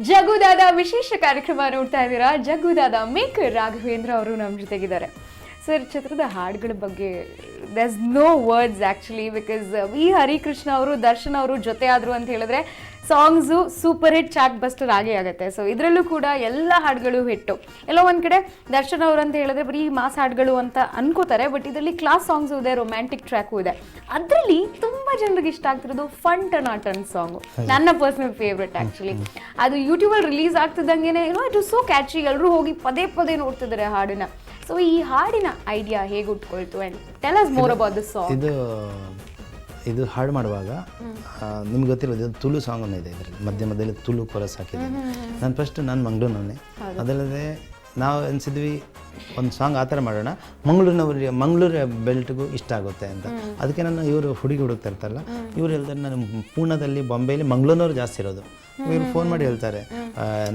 ಜಗ್ಗುದಾದ ವಿಶೇಷ ಕಾರ್ಯಕ್ರಮ ನೋಡ್ತಾ ಇದ್ದೀರಾ. ಜಗ್ಗುದಾದ ಮೇಕರ್ ರಾಘವೇಂದ್ರ ಅವರು ನಮ್ಮ ಜೊತೆಗಿದ್ದಾರೆ. ಸರ್, ಚಿತ್ರದ ಹಾಡುಗಳ ಬಗ್ಗೆ there's no words actually, because V Harikrishna ಅವರು ದರ್ಶನ್ ಅವರು ಜೊತೆ ಆದರು ಅಂತ ಹೇಳಿದ್ರೆ songs super hit chart buster ಆಗೇ ಆಗುತ್ತೆ. ಸೊ ಇದರಲ್ಲೂ ಕೂಡ ಎಲ್ಲ ಹಾಡುಗಳು ಹಿಟ್ಟು. ಎಲ್ಲೋ ಒಂದು ಕಡೆ ದರ್ಶನ್ ಅವರು ಅಂತ ಹೇಳಿದ್ರೆ ಬರೀ ಮಾಸ್ ಹಾಡುಗಳು ಅಂತ ಅನ್ಕೋತಾರೆ, ಬಟ್ ಇದರಲ್ಲಿ ಕ್ಲಾಸ್ ಸಾಂಗ್ಸು ಇದೆ, ರೊಮ್ಯಾಂಟಿಕ್ ಟ್ರ್ಯಾಕು ಇದೆ. ಅದರಲ್ಲಿ ತುಂಬ ಜನರಿಗೆ ಇಷ್ಟ ಆಗ್ತಿರೋದು fun ton a ton song, ನನ್ನ ಪರ್ಸನಲ್ ಫೇವ್ರೆಟ್ ಆ್ಯಕ್ಚುಲಿ. ಅದು ಯೂಟ್ಯೂಬಲ್ಲಿ ರಿಲೀಸ್ ಆಗ್ತಿದ್ದಂಗೆ ಇಟ್ ಇಸ್ ಸೋ ಕ್ಯಾಚಿ, ಎಲ್ಲರೂ ಹೋಗಿ ಪದೇ ಪದೇ ನೋಡ್ತಿದ್ದಾರೆ ಹಾಡನ್ನ. ಸೊ ಈ ಹಾಡಿನ ಐಡಿಯಾ ಹೇಗೆ ಉಟ್ಕೊಳ್ತು and tell us more about this song. ಇದು ಹಾಡು ಮಾಡುವಾಗ ನಿಮ್ಗೆ ಗೊತ್ತಿರೋದು ಇದು ತುಳು ಸಾಂಗ್ ಅನ್ನೋ ಇದೆ. ಇದರಲ್ಲಿ ಮಧ್ಯದಲ್ಲಿ ತುಳು ಕೊರಸ್ ಹಾಕಿದೆ. ನಾನು ಮಂಗಳೂರಿನವನೇ. ಅದಲ್ಲದೆ ನಾವು ಅನಿಸಿದ್ವಿ ಒಂದು ಸಾಂಗ್ ಆ ಥರ ಮಾಡೋಣ, ಮಂಗಳೂರು ಬೆಲ್ಟ್ಗೂ ಇಷ್ಟ ಆಗುತ್ತೆ ಅಂತ. ಅದಕ್ಕೆ ನಾನು ಇವರು ಹುಡುಗಿ ಹುಡುಕ್ತಾ ಇರ್ತಾರಲ್ಲ, ಇವ್ರು ಹೇಳ್ತಾರೆ ನಾನು ಪೂರ್ಣದಲ್ಲಿ ಬಾಂಬೆಯಲ್ಲಿ ಮಂಗಳೂರಿನವ್ರು ಜಾಸ್ತಿ ಇರೋದು. ಇವರು ಫೋನ್ ಮಾಡಿ ಹೇಳ್ತಾರೆ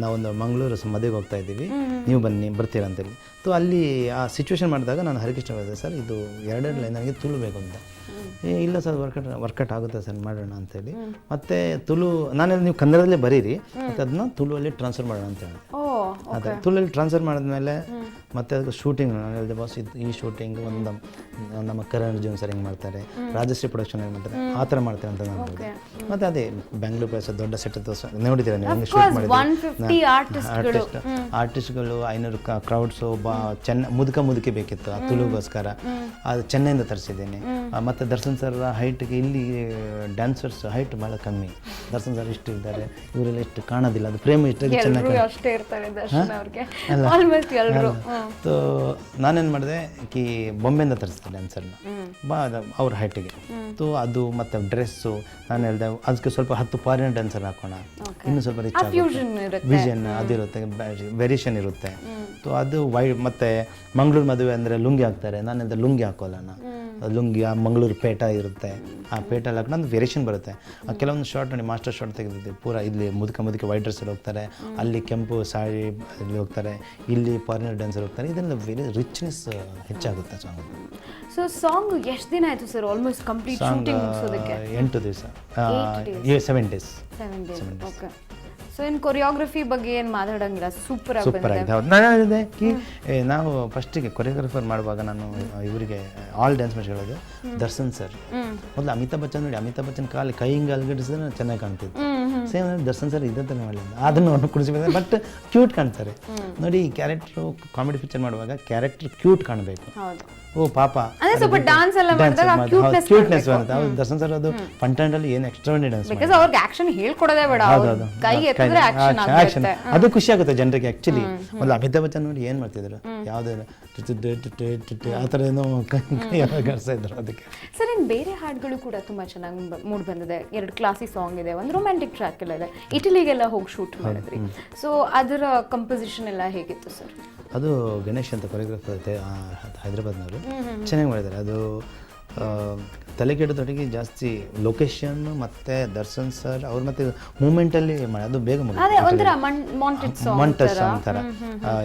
ನಾವೊಂದು ಮಂಗಳೂರು ಮದುವೆಗೆ ಹೋಗ್ತಾ ಇದ್ದೀವಿ, ನೀವು ಬರ್ತೀರಾ ಅಂತೇಳಿ. ಸೊ ಅಲ್ಲಿ ಆ ಸಿಚುವೇಶನ್ ಮಾಡಿದಾಗ ನಾನು ಹರಿಕೃಷ್ಣ ಹೇಳಿದೆ, ಸರ್ ಇದು ಎರಡೆರಡು ಲೈನ್ ನನಗೆ ತುಳು ಬೇಕು ಅಂತ. ಇಲ್ಲ ಸರ್ ವರ್ಕೌಟ್ ಆಗುತ್ತೆ ಸರ್, ಮಾಡೋಣ ಅಂತೇಳಿ. ಮತ್ತು ತುಳು ನಾನೆಲ್ಲ ನೀವು ಕನ್ನಡದಲ್ಲೇ ಬರೀರಿ, ಮತ್ತು ಅದನ್ನ ತುಳುವಲ್ಲಿ ಟ್ರಾನ್ಸ್ಫರ್ ಮಾಡೋಣ ಅಂತ ಹೇಳಿ. ಅದೇ ತುಳುವಲ್ಲಿ ಟ್ರಾನ್ಸ್ಫರ್ ಮಾಡಿದ್ಮೇಲೆ ಮತ್ತೆ ಅದಕ್ಕೆ ಶೂಟಿಂಗ್ ನಾನು ಹೇಳಿದೆ, ಬಾಸ್ ಈ ಶೂಟಿಂಗ್ ಒಂದು ನಮ್ಮ ಕರಣ್ ಅರ್ಜುನ್ ಸರ್ ಹೆಂಗೆ ಮಾಡ್ತಾರೆ, ರಾಜಶ್ರೀ ಪ್ರೊಡಕ್ಷನ್ ಹೆಂಗೆ ಮಾಡ್ತಾರೆ, ಆ ಥರ ಮಾಡ್ತಾರೆ ಅಂತ ನಾನು ಹೇಳಿದೆ. ಮತ್ತು ಅದೇ ಬೆಂಗಳೂರು ಪ್ಲೇಸ್ ದೊಡ್ಡ ಸೆಟ್ ನೋಡಿದ್ದೀರಾ ನೀವು, ಹೆಂಗೆ ಶೂಟ್ ಮಾಡಿದ್ದೀವಿ. ಆರ್ಟಿಸ್ಟ್ಗಳು 500 ಕ್ರೌಡ್ಸು ಮುದುಕಿ ಬೇಕಿತ್ತು ಆ ತುಳುಗೋಸ್ಕರ. ಅದು ಚೆನ್ನೈಯಿಂದ ತರಿಸಿದ್ದೀನಿ. ಮತ್ತು ದರ್ಶನ್ ಸರ್ ಹೈಟ್ಗೆ ಇಲ್ಲಿ ಡ್ಯಾನ್ಸರ್ಸ್ ಹೈಟ್ ಭಾಳ ಕಮ್ಮಿ. ದರ್ಶನ್ ಸರ್ ಇಷ್ಟು ಇದ್ದಾರೆ, ಇವರೆಲ್ಲ ಇಷ್ಟು ಕಾಣೋದಿಲ್ಲ, ಅದು ಫ್ರೇಮ್ ಇಷ್ಟಾಗಿ ಚೆನ್ನಾಗಿ ಸೊ ನಾನೇನು ಮಾಡಿದೆ, ಬೊಂಬೆಯಿಂದ ತರಿಸ್ದೆ ಡ್ಯಾನ್ಸರ್ನ ಅವ್ರ ಹೈಟಿಗೆ. ಸೊ ಅದು ಮತ್ತು ಡ್ರೆಸ್ಸು ನಾನು ಹೇಳಿದೆ ಅದಕ್ಕೆ ಸ್ವಲ್ಪ 10 ಫಾರಿನ್ ಡ್ಯಾನ್ಸರ್ ಹಾಕೋಣ, ಇನ್ನೂ ಸ್ವಲ್ಪ ರಿಚ್ ಆಗುತ್ತೆ, ವಿಷನ್ ಅದಿರುತ್ತೆ, ವೇರಿಯೇಷನ್ ಇರುತ್ತೆ. ಸೊ ಅದು ಮತ್ತು ಮಂಗಳೂರು ಮದುವೆ ಅಂದರೆ ಲುಂಗಿ ಹಾಕ್ತಾರೆ, ನಾನು ಲುಂಗಿ ಹಾಕೋಲ್ಲ. ಲುಂಗಿ ಆ ಮಂಗಳೂರು ಪೇಟ ಇರುತ್ತೆ, ಆ ಪೇಟಲ್ಲಿ ಹಾಕೊಂಡು ಒಂದು ವೇರಿಯೇಷನ್ ಬರುತ್ತೆ. ಕೆಲವೊಂದು ಶಾರ್ಟ್ ನೋಡಿ, ಮಾಸ್ಟರ್ ಶಾರ್ಟ್ ತೆಗೆದಿದ್ದೆ ಪೂರಾ ಇಲ್ಲಿ ಮುದುಕಿ ವೈಟ್ ಡ್ರೆಸ್ಸಲ್ಲಿ ಹೋಗ್ತಾರೆ, ಅಲ್ಲಿ ಕೆಂಪು ಸಾರಿ ಇಲ್ಲಿ ಹೋಗ್ತಾರೆ, ಇಲ್ಲಿ ಫಾರಿನರ್ ಡ್ಯಾನ್ಸರ್ ಹೋಗ್ತಾರೆ. ಇದೆಲ್ಲ ವೆರಿ ರಿಚ್ನೆಸ್ ಹೆಚ್ಚಾಗುತ್ತೆ ಸಾಂಗ್. ಸೊ ಸಾಂಗ್ ಎಷ್ಟು ದಿನ ಆಯಿತು ಸರ್ ಆಲ್ಮೋಸ್ಟ್ ಕಂಪ್ಲೀಟ್ ಶೂಟಿಂಗ್ ಮುಗಿಸೋದಕ್ಕೆ? 8 ದಿವಸ, 7 ಡೇಸ್. ಓಕೆ. ಸೊ ಇನ್ನು ಕೊರಿಯೋಗ್ರಫಿ ಬಗ್ಗೆ ಏನು ಮಾತಾಡೋಂಗಿಲ್ಲ, ಸೂಪರ್ ಆಗಿದೆ. ಹೌದು, ನಾನು ಹೇಳಿದೆ ನಾವು ಫಸ್ಟಿಗೆ ಕೊರಿಯೋಗ್ರಫರ್ ಮಾಡುವಾಗ ನಾನು ಇವರಿಗೆ ಆಲ್ ಡ್ಯಾನ್ಸ್ ಮಾಡಿ ಹೇಳೋದು ದರ್ಶನ್ ಸರ್. ಮೊದಲು ಅಮಿತಾಬ್ ಬಚ್ಚನ್ ನೋಡಿ, ಅಮಿತಾಬ್ ಬಚ್ಚನ್ ಕೈ ಹಿಂಗೆ ಅಲ್ಗಡಿಸಿದ್ರೆ ಚೆನ್ನಾಗಿ ಕಾಣ್ತಿತ್ತು. ಸೇಮ್ ದರ್ಶನ್ ಸರ್ ಇದೇ ಥರ ಮಾಡಲಿಲ್ಲ, ಅದನ್ನು ಕುಡಿಸ್ಬೇಕು, ಬಟ್ ಕ್ಯೂಟ್ ಕಾಣ್ತಾರೆ ನೋಡಿ. ಕ್ಯಾರೆಕ್ಟ್ರು ಕಾಮಿಡಿ ಪಿಕ್ಚರ್ ಮಾಡುವಾಗ ಕ್ಯಾರೆಕ್ಟರ್ ಕ್ಯೂಟ್ ಕಾಣಬೇಕು. ಓ ಪಾಪ ಕ್ಯೂಟ್ನೆಸ್ ಬರುತ್ತೆ. ಅವ್ರು ದರ್ಶನ್ ಸರ್ ಅದು ಫಂಟೆಂಡಲ್ಲಿ ಏನು ಎಕ್ಸ್ಟ್ರಾರ್ಡಿನರಿ ಡ್ಯಾನ್ಸ್, ಬಿಕಾಸ್ ಅವ್ರಿಗೆ ಆಕ್ಷನ್ ಹೇಳ್ಕೊಡೋದೇ ಬೇಡ, ಆಕ್ಷನ್ ಅದು ಖುಷಿ ಆಗುತ್ತೆ ಜನರಿಗೆ ಆ್ಯಕ್ಚುಲಿ. ಒಂದು ಅಮಿತಾಬ್ ಬಚ್ಚನ್ ನೋಡಿ ಏನು ಮಾಡ್ತಿದ್ರು, ಯಾವುದೇ ಆ ಥರ ಏನೋ ಕೈಗಾಡಿಸ್ತಾ ಇದ್ರು. ಅದಕ್ಕೆ ಸರ್ ಇನ್ನು ಬೇರೆ ಹಾಡುಗಳು ಕೂಡ ತುಂಬ ಚೆನ್ನಾಗಿ ಮೂಡ್ ಬಂದಿದೆ. 2 ಕ್ಲಾಸಿಕ್ ಸಾಂಗ್ ಇದೆ, ಒಂದು ರೊಮ್ಯಾಂಟಿಕ್ ಟ್ರ್ಯಾಕ್ ಎಲ್ಲ ಇದೆ. ಇಟಲಿಗೆಲ್ಲ ಹೋಗಿ ಶೂಟ್ ಮಾಡಿದ್ರಿ. ಸೊ ಅದರ ಕಂಪೋಸಿಷನ್ ಎಲ್ಲ ಹೇಗಿತ್ತು ಸರ್? ಅದು ಗಣೇಶ್ ಅಂತ ಕೊರಿಯೋಗ್ರಾಫರ್ ಹೈದರಾಬಾದ್ನವರು, ಚೆನ್ನಾಗಿ ಮಾಡಿದ್ದಾರೆ. ಅದು ತಲೆಕೆಡದೊಟ್ಟಿಗೆ ಜಾಸ್ತಿ ಲೊಕೇಶನ್ ಮತ್ತು ದರ್ಶನ್ ಸರ್ ಅವ್ರು ಮತ್ತೆ ಮೂಮೆಂಟಲ್ಲಿ ಮಾಡಿ ಅದು ಬೇಗ ಮಾಂಟೇಜ್ ಸಾಂಗ್ ಥರ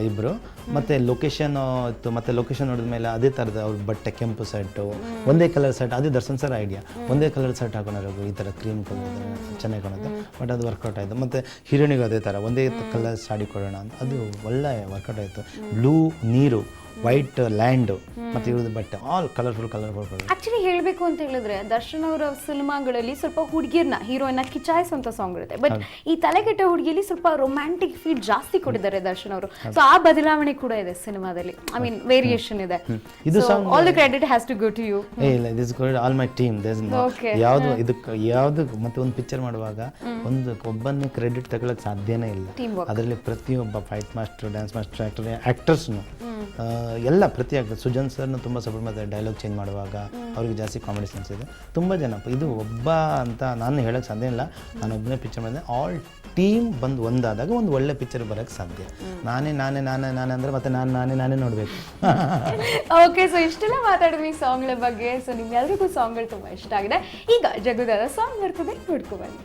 ಇಬ್ಬರು. ಮತ್ತು ಲೊಕೇಶನ್ ಇತ್ತು, ಮತ್ತು ಲೊಕೇಶನ್ ನೋಡಿದ ಮೇಲೆ ಅದೇ ಥರದ ಅವ್ರ ಬಟ್ಟೆ ಕೆಂಪು ಶರ್ಟು, ಒಂದೇ ಕಲರ್ ಶರ್ಟ್, ಅದೇ ದರ್ಶನ್ ಸರ್ ಐಡಿಯಾ. ಒಂದೇ ಕಲರ್ ಶರ್ಟ್ ಹಾಕೊಂಡಿರೋದು, ಈ ಥರ ಕ್ರೀಮ್ ಕಲರ್ ಚೆನ್ನಾಗಿ ಕಾಣುತ್ತೆ. ಬಟ್ ಅದು ವರ್ಕೌಟ್ ಆಯಿತು. ಮತ್ತು ಹೀರೋನಿಗೂ ಅದೇ ಥರ ಒಂದೇ ಕಲರ್ ಸಾಡಿ ಕೊಡೋಣ ಅಂತ, ಅದು ಒಳ್ಳೆ ವರ್ಕೌಟ್ ಆಯಿತು. ಬ್ಲೂ ನೀರು, ವೈಟ್ ಲ್ಯಾಂಡು, ಮತ್ತು ಇವ್ರದ್ದು ಬಟ್ಟೆ ಆಲ್ ಕಲರ್ಫುಲ್. ಆಕ್ಚುಲಿ ಹೇಳಬೇಕು ಅಂತ ಹೇಳಿದ್ರೆ ದರ್ಶನ್ ಅವರ ಸಿನಿಮಾಗಳಲ್ಲಿ ಸ್ವಲ್ಪ ಹುಡುಗಿಯರ್ನ ಹೀರೋಯಿನ್ನ ಕಿಚಾಯಿಸುವಂತ ಸಾಂಗ್ ಇರುತ್ತೆ, ಬಟ್ ಈ ತಲೆಕೆಟ್ಟ ಹುಡುಗಿಯಲ್ಲಿ ಸ್ವಲ್ಪ ರೊಮ್ಯಾಂಟಿಕ್ ಫೀಲ್ ಜಾಸ್ತಿ ಕೊಟ್ಟಿದ್ದಾರೆ ದರ್ಶನ್ ಅವರು. ಸೊ ಆ ಬದಲಾವಣೆ ಕೂಡ ಇದೆ ಸಿನಿಮಾದಲ್ಲಿ, ಐ ಮೀನ್ ವೇರಿಯೇಷನ್ ಇದೆ. ಇದು song all the credit has to go to you. ಇಲ್ಲ, this goes all my team. ಯಾವುದು ಮತ್ತೆ ಒಂದು ಪಿಕ್ಚರ್ ಮಾಡುವಾಗ ಒಬ್ಬನೇ ಕ್ರೆಡಿಟ್ ತಗೊಳ್ಳೋಕೆ ಸಾಧ್ಯನೇ ಇಲ್ಲ. ಅದರಲ್ಲಿ ಪ್ರತಿಯೊಬ್ಬ ಫೈಟ್ ಮಾಸ್ಟರ್, ಡ್ಯಾನ್ಸ್ ಮಾಸ್ಟರ್, ಆ್ಯಕ್ಟರ್ಸ್ನು ಎಲ್ಲ ಪ್ರತಿ ಆಗ್ತದೆ. ಸುಜನ್ ಸರ್ನು ತುಂಬ ಸಪೋರ್ಟ್ ಮಾಡ್ತಾರೆ ಡೈಲಾಗ್ ಚೇಂಜ್ ಮಾಡುವಾಗ, ಅವ್ರಿಗೆ ಜಾಸ್ತಿ ಕಾಮಿಡಿ ಸೆನ್ಸ್ ಇದೆ. ತುಂಬ ಜನ, ಇದು ಒಬ್ಬ ಅಂತ ನಾನು ಹೇಳೋಕ್ಕೆ ಸಾಧ್ಯ ಇಲ್ಲ. ನಾನು ಒಬ್ಬನೇ ಪಿಕ್ಚರ್ ಮಾಡಿದೆ. ಆಲ್ ಟೀಮ್ ಬಂದು ಒಂದಾದಾಗ ಒಂದು ಒಳ್ಳೆ ಪಿಕ್ಚರ್ ಬರೋಕ್ಕೆ ಸಾಧ್ಯ. ನಾನೇ ಅಂದರೆ ಮತ್ತೆ ನಾನೇ ನೋಡಬೇಕು. ಓಕೆ, ಸೊ ಇಷ್ಟೆಲ್ಲ ಮಾತಾಡಿದ್ವಿ ಸಾಂಗ್ಗಳ ಬಗ್ಗೆ. ಸೊ ನಿಮ್ಮೆಲ್ಲರಿಗೂ ಸಾಂಗ್ಗಳು ತುಂಬ ಇಷ್ಟ ಆಗಿದೆ. ಈಗ ಜಗ್ಗುದಾದ ಸಾಂಗ್ ಬರ್ತದೆ, ನೋಡ್ಕೊಬನ್ನಿ.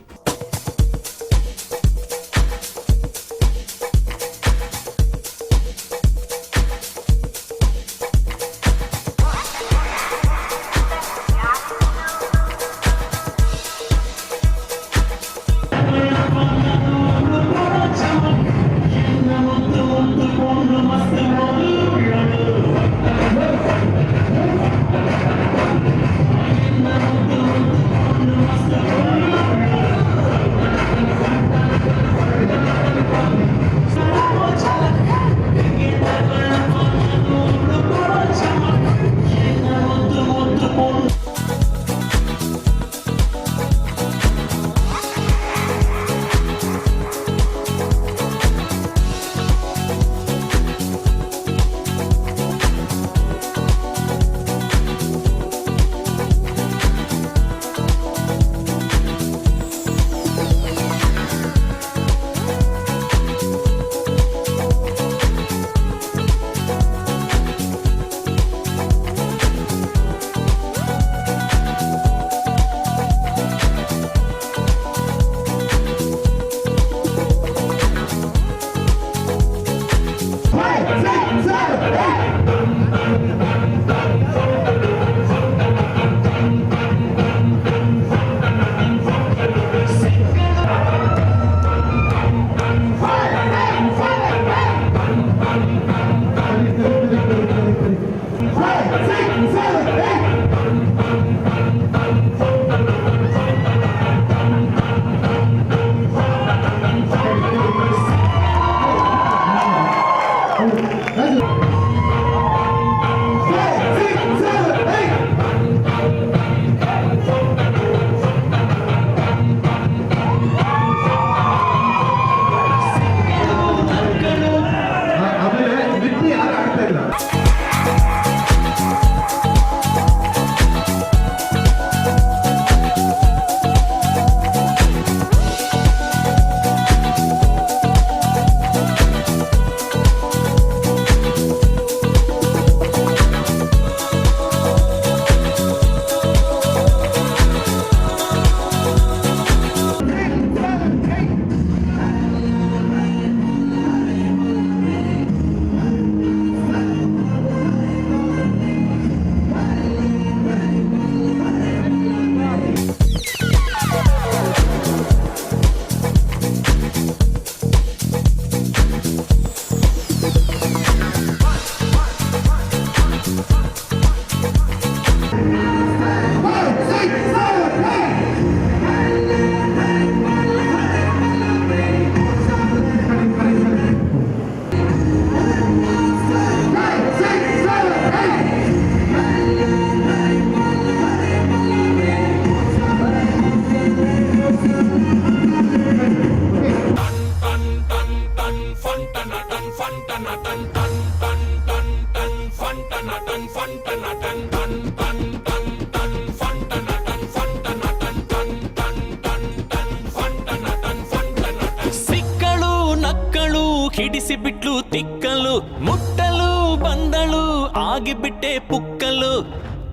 ಹೋಗಿಬಿಟ್ಟೆ ಪುಕ್ಕಲು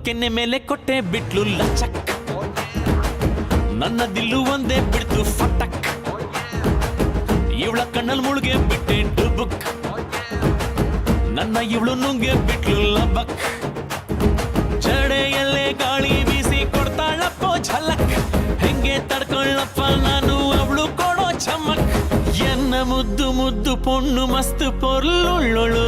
ಕೆನ್ನೆ ಮೇಲೆ ಕೊಟ್ಟೆ ಬಿಟ್ಲು ಲಚಕ್ ನನ್ನ ದಿಲ್ಲು ಒಂದೇ ಬಿಡ್ತು ಫಟಕ್ ಇವಳ ಕಣ್ಣಲ್ ಮುಳುಗೆ ಬಿಟ್ಟೆ ಡುಬುಕ್ ನನ್ನ ಇವಳು ನುಂಗೆ ಬಿಟ್ಲು ಲಬಕ್ ಜಡೆಯಲ್ಲೇ ಗಾಳಿ ಬೀಸಿ ಕೊಡ್ತಾಳಪ್ಪೋ ಝಲಕ್ ಹೆಂಗೆ ತಡ್ಕೊಳ್ಳಪ್ಪ ನಾನು ಅವಳು ಕೊಡೋ ಚಮಕ್ ಎನ್ನ ಮುದ್ದು ಮುದ್ದು ಪೊಣ್ಣು ಮಸ್ತು ಪೊರ್ಲುಳ್ಳೊಳು